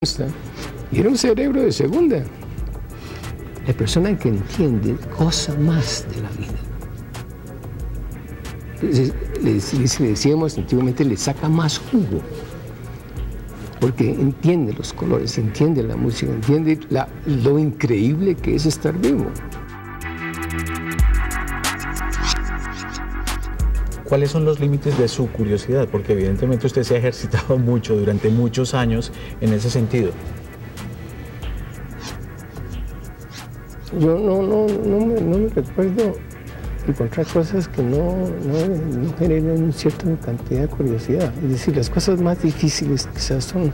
Y era un cerebro de segunda. La persona que entiende goza más de la vida. Entonces, le decíamos antiguamente, le saca más jugo. Porque entiende los colores, entiende la música, entiende lo increíble que es estar vivo. ¿Cuáles son los límites de su curiosidad? Porque evidentemente usted se ha ejercitado mucho durante muchos años en ese sentido. Yo no me recuerdo encontrar cosas que no generen una cierta cantidad de curiosidad. Es decir, las cosas más difíciles quizás son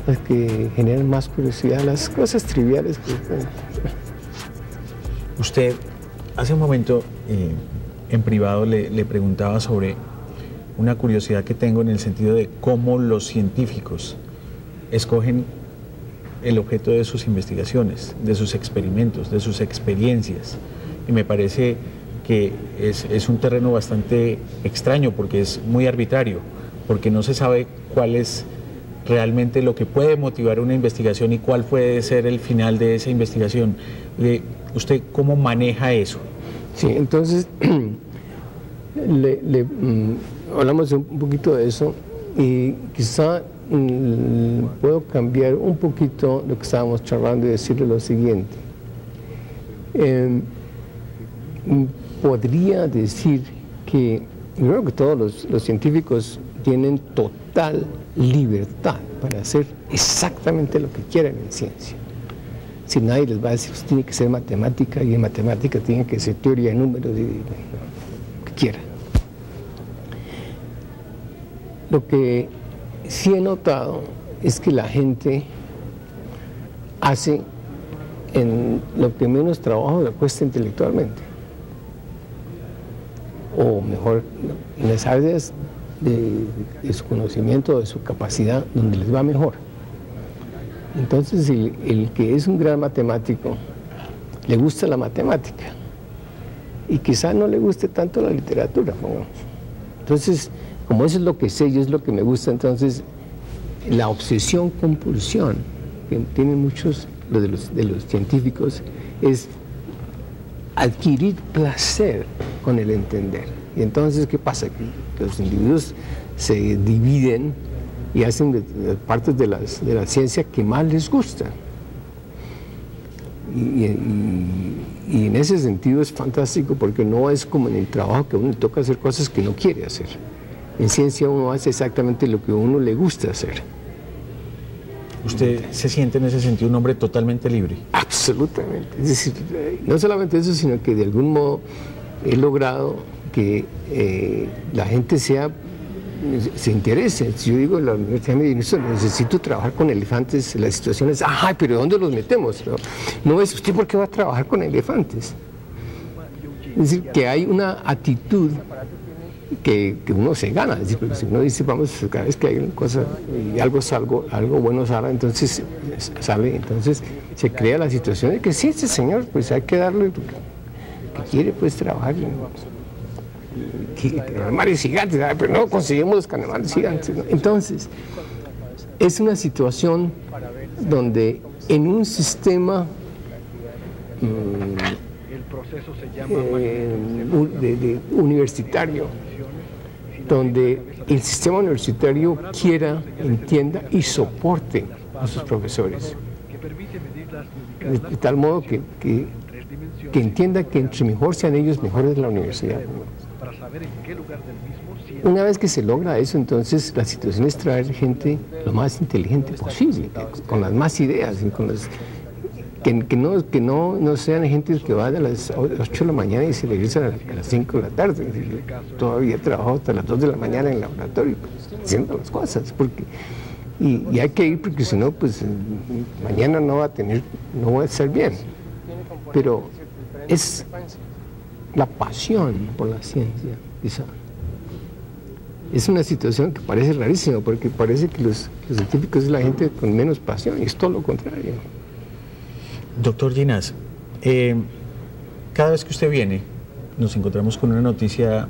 las que generan más curiosidad, las cosas triviales. Usted, hace un momento, en privado le preguntaba sobre una curiosidad que tengo en el sentido de cómo los científicos escogen el objeto de sus investigaciones, de sus experimentos, de sus experiencias. Y me parece que es un terreno bastante extraño porque es muy arbitrario, porque no se sabe cuál es realmente lo que puede motivar una investigación y cuál puede ser el final de esa investigación. ¿Usted cómo maneja eso? Sí, entonces hablamos un poquito de eso y quizá puedo cambiar un poquito lo que estábamos charlando y decirle lo siguiente. Podría decir que yo creo que todos los científicos tienen total libertad para hacer exactamente lo que quieran en ciencia. Si nadie les va a decir, usted tiene que ser matemática y en matemática tiene que ser teoría de números y lo que quiera. Lo que sí he notado es que la gente hace en lo que menos trabajo le cuesta intelectualmente. O mejor, en las áreas de su conocimiento, de su capacidad, donde les va mejor. Entonces, el que es un gran matemático, le gusta la matemática y quizá no le guste tanto la literatura, pongamos. Entonces, como eso es lo que sé y es lo que me gusta, entonces la obsesión-compulsión que tienen muchos de los científicos es adquirir placer con el entender. Y entonces, ¿qué pasa? Que los individuos se dividen y hacen partes de la ciencia que más les gusta. Y en ese sentido es fantástico porque no es como en el trabajo que a uno le toca hacer cosas que no quiere hacer. En ciencia uno hace exactamente lo que a uno le gusta hacer. ¿Usted se siente en ese sentido un hombre totalmente libre? Absolutamente. Es decir, no solamente eso, sino que de algún modo he logrado que la gente se interese. Si yo digo, la universidad me dice, necesito trabajar con elefantes, la situación es, ¡ay, pero ¿dónde los metemos? No es, ¿usted por qué va a trabajar con elefantes? Es decir, que hay una actitud que uno se gana. Es decir, porque si uno dice, vamos, cada vez que hay una cosa y algo bueno sale, entonces se crea la situación de que sí, este señor, pues hay que darle lo que quiere, pues trabajar. Canemares gigantes, pero no conseguimos los canemares gigantes, ¿no? Entonces, es una situación donde en un sistema universitario, donde el sistema universitario quiera, entienda y soporte a sus profesores, de tal modo que entienda que entre mejor sean ellos, mejor es la universidad. Una vez que se logra eso, entonces la situación es traer gente lo más inteligente posible, con las más ideas, y con las, que no sean gente que va a las 8 de la mañana y se regresa a las 5 de la tarde. Todavía trabajo hasta las 2 de la mañana en el laboratorio, haciendo las cosas, y hay que ir porque si no, pues mañana no va a estar bien. Pero es la pasión por la ciencia, quizá. Es una situación que parece rarísima, porque parece que los científicos es la gente con menos pasión, y es todo lo contrario. Doctor Ginás, cada vez que usted viene, nos encontramos con una noticia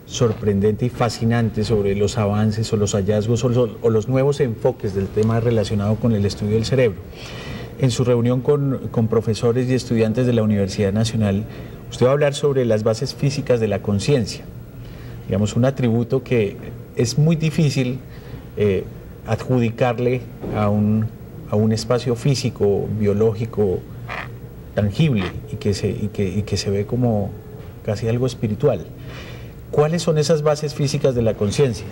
sorprendente y fascinante sobre los avances o los hallazgos o los nuevos enfoques del tema relacionado con el estudio del cerebro. En su reunión con profesores y estudiantes de la Universidad Nacional, usted va a hablar sobre las bases físicas de la conciencia, digamos, un atributo que es muy difícil adjudicarle a un espacio físico, biológico, tangible y que se ve como casi algo espiritual. ¿Cuáles son esas bases físicas de la conciencia?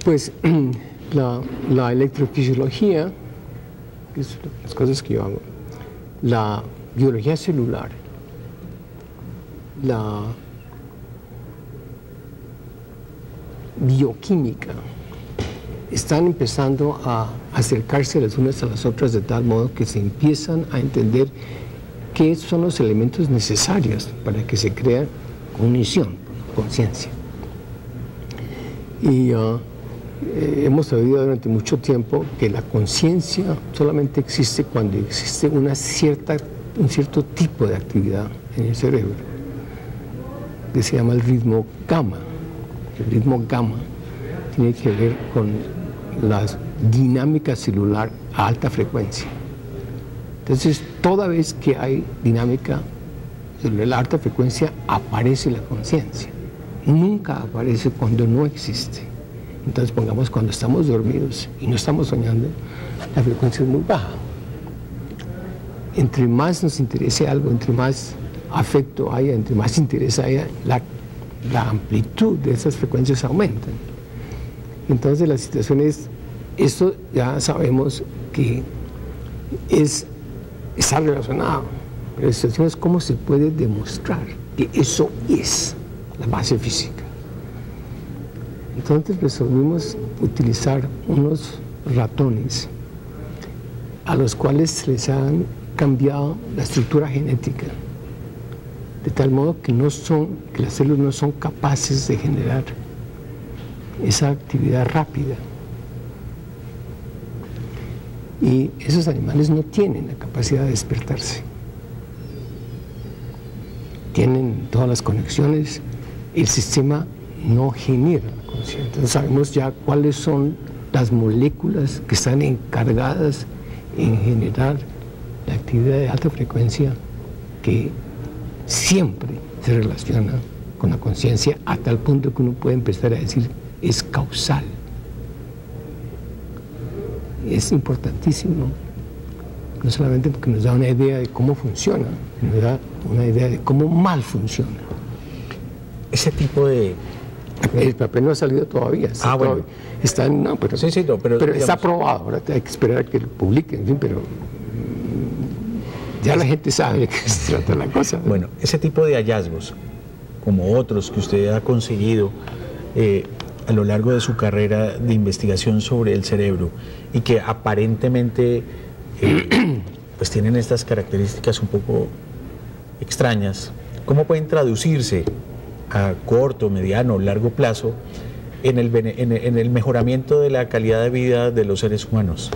Pues la electrofisiología, que es las cosas que yo hago, la biología celular, la bioquímica, están empezando a acercarse las unas a las otras de tal modo que se empiezan a entender qué son los elementos necesarios para que se crea cognición, conciencia. Y hemos sabido durante mucho tiempo que la conciencia solamente existe cuando existe un cierto tipo de actividad en el cerebro, que se llama el ritmo gamma. El ritmo gamma tiene que ver con la dinámica celular a alta frecuencia. Entonces, toda vez que hay dinámica celular a alta frecuencia, aparece la conciencia. Nunca aparece cuando no existe. Entonces, pongamos, cuando estamos dormidos y no estamos soñando, la frecuencia es muy baja. Entre más nos interese algo, entre más afecto haya, entre más interés haya, la amplitud de esas frecuencias aumenta. Entonces, la situación es, esto ya sabemos que está relacionado, pero la situación es cómo se puede demostrar que eso es la base física. Entonces resolvimos utilizar unos ratones a los cuales se les han cambiado la estructura genética, de tal modo que las células no son capaces de generar esa actividad rápida. Y esos animales no tienen la capacidad de despertarse. Tienen todas las conexiones, el sistema no genera la conciencia. Entonces sabemos ya cuáles son las moléculas que están encargadas en generar la actividad de alta frecuencia que siempre se relaciona con la conciencia, a tal punto que uno puede empezar a decir es causal. Es importantísimo, no solamente porque nos da una idea de cómo funciona, nos da una idea de cómo mal funciona. Ese tipo de... El papel no ha salido todavía. Bueno. Está, no, pero, sí, no, pero digamos, está digamos, aprobado. Ahora hay que esperar a que lo publiquen, en fin, pero ya la gente sabe de qué se trata la cosa. Bueno, ese tipo de hallazgos, como otros que usted ha conseguido a lo largo de su carrera de investigación sobre el cerebro y que aparentemente pues tienen estas características un poco extrañas, ¿cómo pueden traducirse a corto, mediano, largo plazo en el mejoramiento de la calidad de vida de los seres humanos?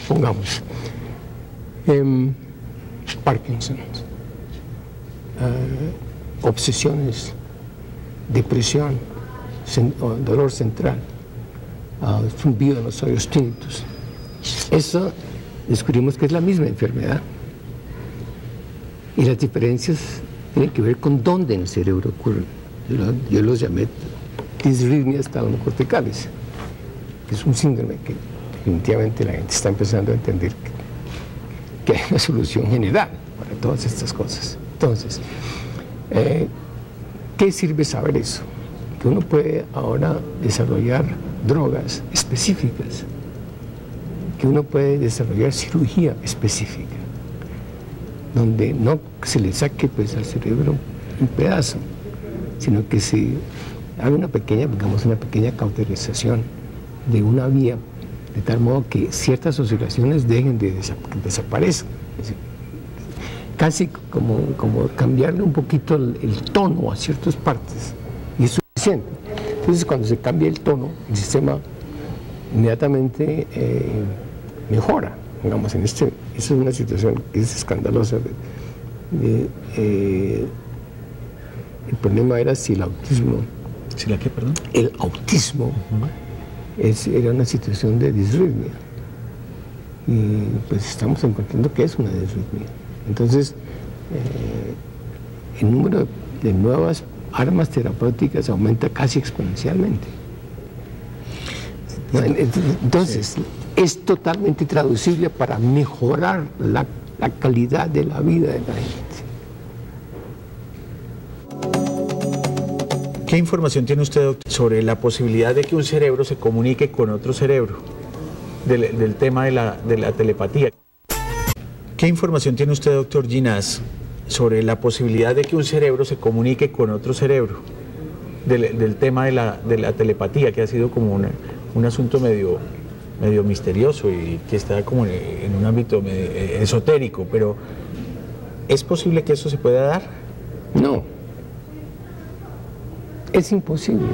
Pongamos Parkinson, obsesiones, depresión, dolor central, zumbido en los oídos, tinnitus. Eso descubrimos que es la misma enfermedad. Y las diferencias tienen que ver con dónde en el cerebro ocurren. Yo los llamé disritmias talamocorticales, que es un síndrome que definitivamente la gente está empezando a entender que hay una solución general para todas estas cosas. Entonces, ¿qué sirve saber eso? Que uno puede ahora desarrollar drogas específicas, que uno puede desarrollar cirugía específica, donde no se le saque pues al cerebro un pedazo, sino que se haga una pequeña cauterización de una vía, de tal modo que ciertas oscilaciones dejen de desaparecer. Casi como cambiarle un poquito el tono a ciertas partes, y es suficiente. Entonces, cuando se cambia el tono, el sistema inmediatamente mejora. Digamos, esa es una situación que es escandalosa. El problema era si el autismo... ¿Si la qué, perdón? El autismo era una situación de disritmia. Y pues estamos encontrando que es una disritmia. Entonces, el número de nuevas armas terapéuticas aumenta casi exponencialmente. Entonces, es totalmente traducible para mejorar la calidad de la vida de la gente. ¿Qué información tiene usted, doctor, sobre la posibilidad de que un cerebro se comunique con otro cerebro? Del tema de la telepatía. ¿Qué información tiene usted, doctor Ginás, sobre la posibilidad de que un cerebro se comunique con otro cerebro? Del tema de la telepatía, que ha sido como un asunto medio misterioso y que está como en un ámbito esotérico, pero ¿es posible que eso se pueda dar? No. Es imposible.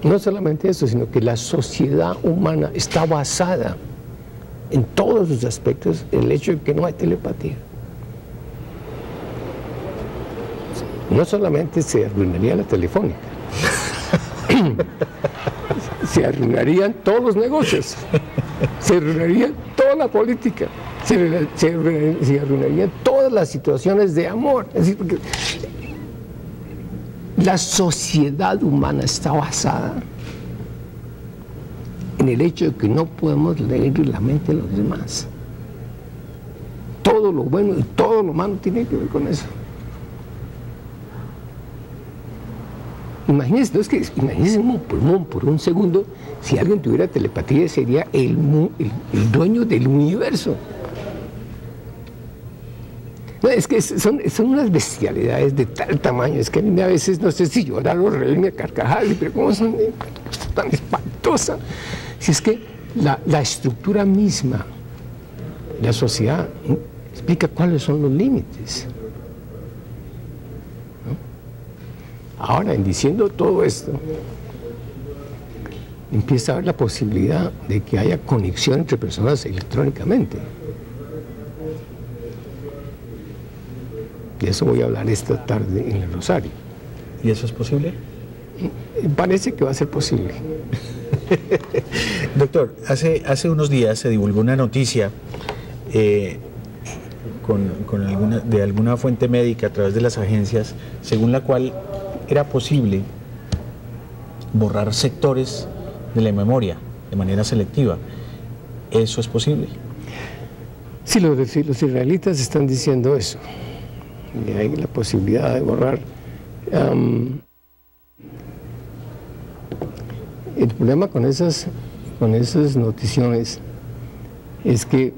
No solamente eso, sino que la sociedad humana está basada en todos sus aspectos en el hecho de que no hay telepatía. No solamente se arruinaría la telefónica, se arruinarían todos los negocios, se arruinaría toda la política, se arruinarían todas las situaciones de amor. Es decir, porque la sociedad humana está basada en el hecho de que no podemos leer la mente de los demás. Todo lo bueno y todo lo malo tiene que ver con eso. Imagínense, no es que, imagínense por un segundo, si alguien tuviera telepatía sería el dueño del universo. No, es que son unas bestialidades de tal tamaño, es que a mí a veces no sé si llorar o reírme a carcajadas, pero cómo son tan espantosas. Si es que la estructura misma, la sociedad, explica cuáles son los límites. ¿No? Ahora, en diciendo todo esto, empieza a haber la posibilidad de que haya conexión entre personas electrónicamente. De eso voy a hablar esta tarde en el Rosario. ¿Y eso es posible? Parece que va a ser posible. Doctor, hace unos días se divulgó una noticia de alguna fuente médica a través de las agencias, según la cual era posible borrar sectores de la memoria de manera selectiva. ¿Eso es posible? Sí, los israelitas están diciendo eso. Y hay la posibilidad de borrar. El problema con esas noticiones es que,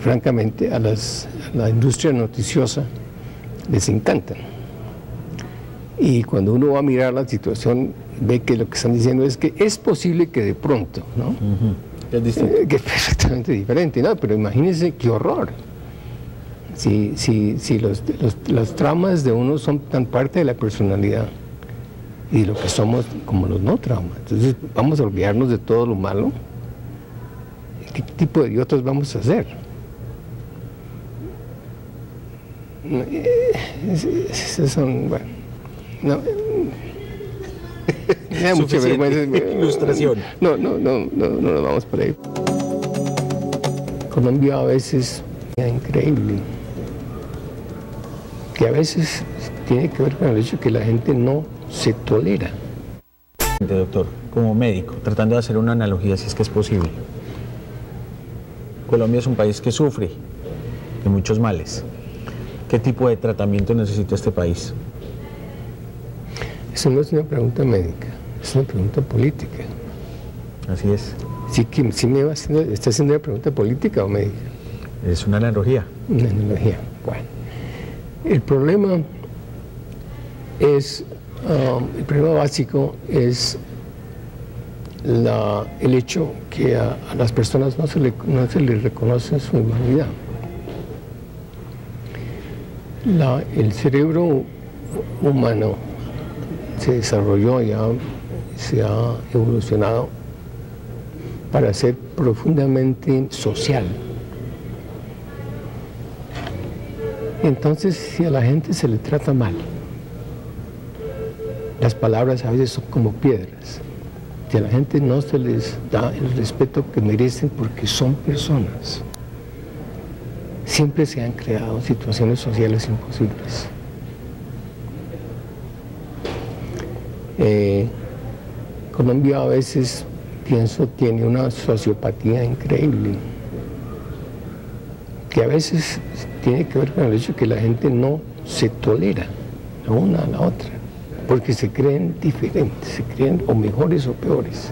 francamente, a la industria noticiosa les encantan. Y cuando uno va a mirar la situación, ve que lo que están diciendo es que es posible que de pronto, ¿no? Es distinto. Que es perfectamente diferente, ¿no? Pero imagínense qué horror. Si los traumas de uno son tan parte de la personalidad y de lo que somos como los no traumas, entonces vamos a olvidarnos de todo lo malo. ¿Qué tipo de idiotas vamos a ser? Esos son, bueno, no, me da mucha vergüenza. Ilustración. No nos vamos por ahí. Colombia a veces es increíble, que a veces tiene que ver con el hecho de que la gente no se tolera. Doctor, como médico, tratando de hacer una analogía, si es que es posible. Colombia es un país que sufre de muchos males. ¿Qué tipo de tratamiento necesita este país? Eso no es una pregunta médica, es una pregunta política. Así es. ¿Sí me está haciendo una pregunta política o médica? Es una analogía. Una analogía. Bueno, el problema básico es el hecho que a las personas no se les reconoce su humanidad. El cerebro humano se desarrolló y se ha evolucionado para ser profundamente social. Entonces, si a la gente se le trata mal, Las palabras a veces son como piedras. Que a la gente no se les da el respeto que merecen porque son personas. Siempre se han creado situaciones sociales imposibles. Colombia a veces, pienso, tiene una sociopatía increíble, que a veces tiene que ver con el hecho de que la gente no se tolera la una a la otra, porque se creen diferentes, se creen o mejores o peores.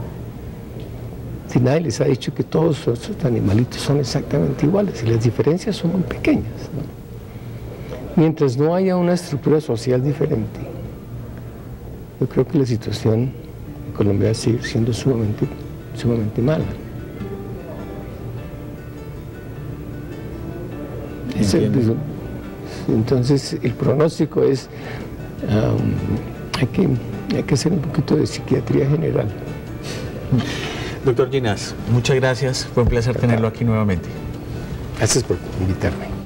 Si nadie les ha dicho que todos estos animalitos son exactamente iguales, y las diferencias son muy pequeñas, ¿no? Mientras no haya una estructura social diferente, yo creo que la situación en Colombia va a seguir siendo sumamente mala. Entonces, el pronóstico es, hay que hacer un poquito de psiquiatría general. Doctor Ginás, muchas gracias. Fue un placer tenerlo aquí nuevamente. Gracias por invitarme.